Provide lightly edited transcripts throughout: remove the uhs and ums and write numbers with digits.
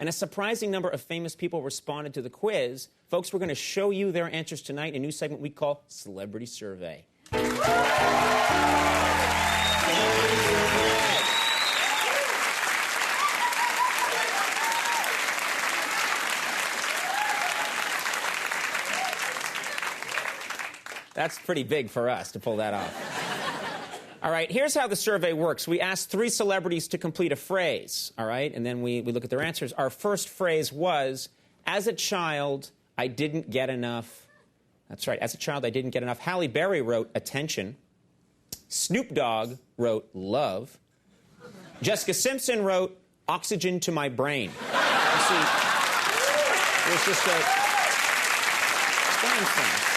and a surprising number of famous people responded to the quiz. Folks, we're going to show you their answers tonight in a new segment we call Celebrity Survey. That's pretty big for us to pull that off. All right, here's how the survey works. We asked 3 celebrities to complete a phrase, all right? And then we look at their answers. Our first phrase was, as a child, I didn't get enough. That's right, as a child, I didn't get enough. Halle Berry wrote attention. Snoop Dogg wrote love. Jessica Simpson wrote oxygen to my brain. You see, there's just a...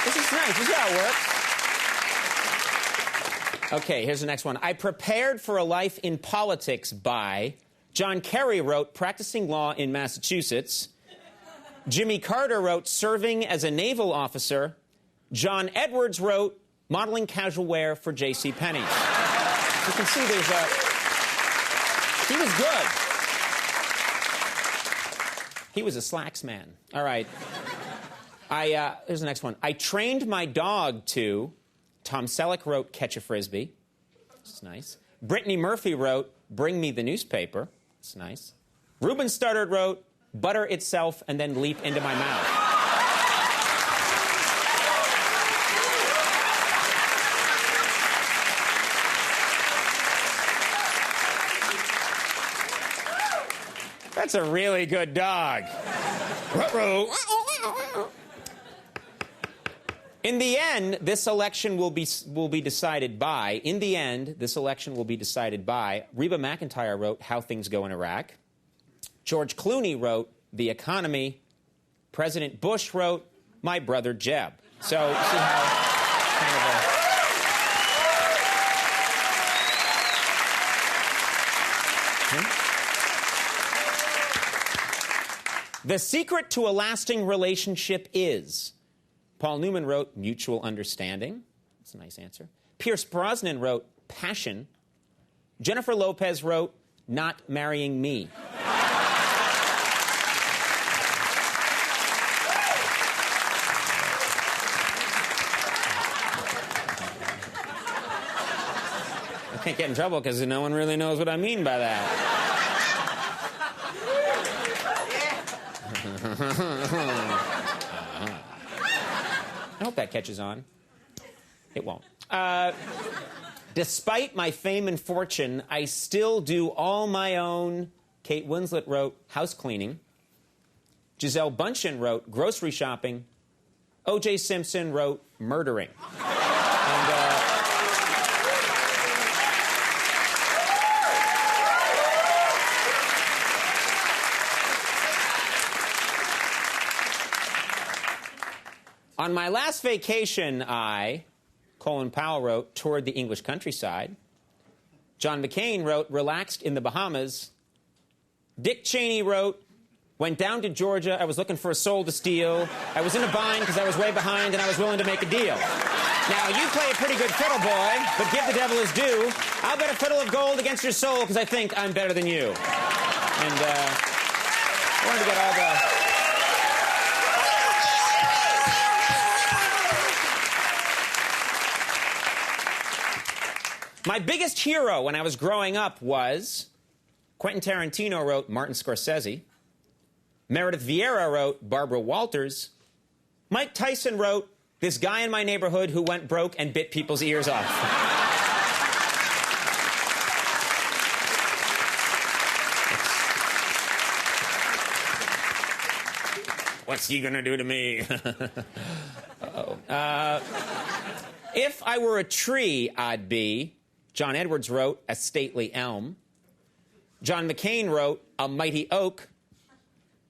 This is nice. This is how it works. Okay, here's the next one. I prepared for a life in politics by... John Kerry wrote practicing law in Massachusetts. Jimmy Carter wrote serving as a naval officer. John Edwards wrote modeling casual wear for JCPenney. You can see there's a... He was good. He was a slacks man. All right. Here's the next one. I trained my dog to... Tom Selleck wrote Catch a Frisbee. That's nice. Brittany Murphy wrote Bring Me the Newspaper. That's nice. Ruben Studdard wrote Butter Itself and Then Leap Into My Mouth. That's a really good dog. In the end, this election will be decided by... In the end, this election will be decided by... Reba McEntire wrote How Things Go in Iraq. George Clooney wrote The Economy. President Bush wrote My Brother Jeb. So, see how kind of a... The secret to a lasting relationship is... Paul Newman wrote Mutual Understanding. That's a nice answer. Pierce Brosnan wrote Passion. Jennifer Lopez wrote Not Marrying Me. I can't get in trouble because no one really knows what I mean by that. I hope that catches on. It won't. Despite my fame and fortune, I still do all my own. Kate Winslet wrote house cleaning. Gisele Bundchen wrote grocery shopping. O.J. Simpson wrote murdering. On my last vacation, Colin Powell wrote, toured the English countryside. John McCain wrote, relaxed in the Bahamas. Dick Cheney wrote, went down to Georgia. I was looking for a soul to steal. I was in a bind because I was way behind and I was willing to make a deal. Now, you play a pretty good fiddle, boy, but give the devil his due. I'll bet a fiddle of gold against your soul because I think I'm better than you. And I wanted to get all the... My biggest hero when I was growing up was... Quentin Tarantino wrote Martin Scorsese. Meredith Vieira wrote Barbara Walters. Mike Tyson wrote this guy in my neighborhood who went broke and bit people's ears off. What's he gonna do to me? If I were a tree, I'd be... John Edwards wrote a stately elm. John McCain wrote a mighty oak.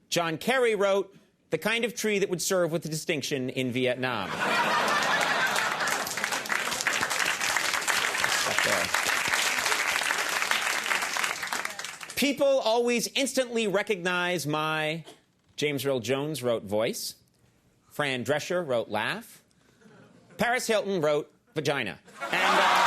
John Kerry wrote the kind of tree that would serve with distinction in Vietnam. People always instantly recognize my... James Earl Jones wrote voice. Fran Drescher wrote laugh. Paris Hilton wrote vagina. And...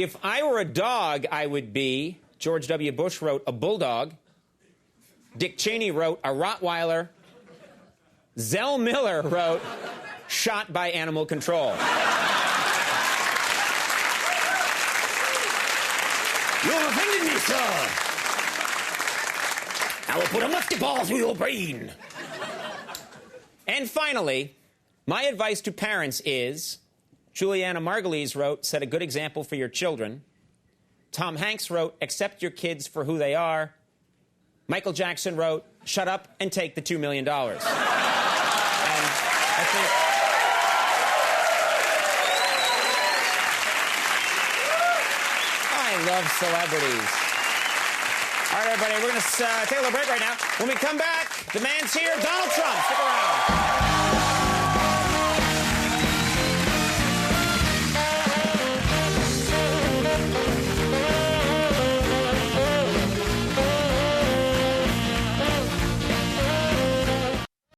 If I were a dog, I would be, George W. Bush wrote, a bulldog. Dick Cheney wrote, a Rottweiler. Zell Miller wrote, shot by animal control. You have offended me, sir. I will put a musket ball through your brain. And finally, my advice to parents is, Juliana Margulies wrote, set a good example for your children. Tom Hanks wrote, accept your kids for who they are. Michael Jackson wrote, shut up and take the $2 million. And I think... I love celebrities. All right, everybody, we're going to take a little break right now. When we come back, the man's here, Donald Trump. Stick around.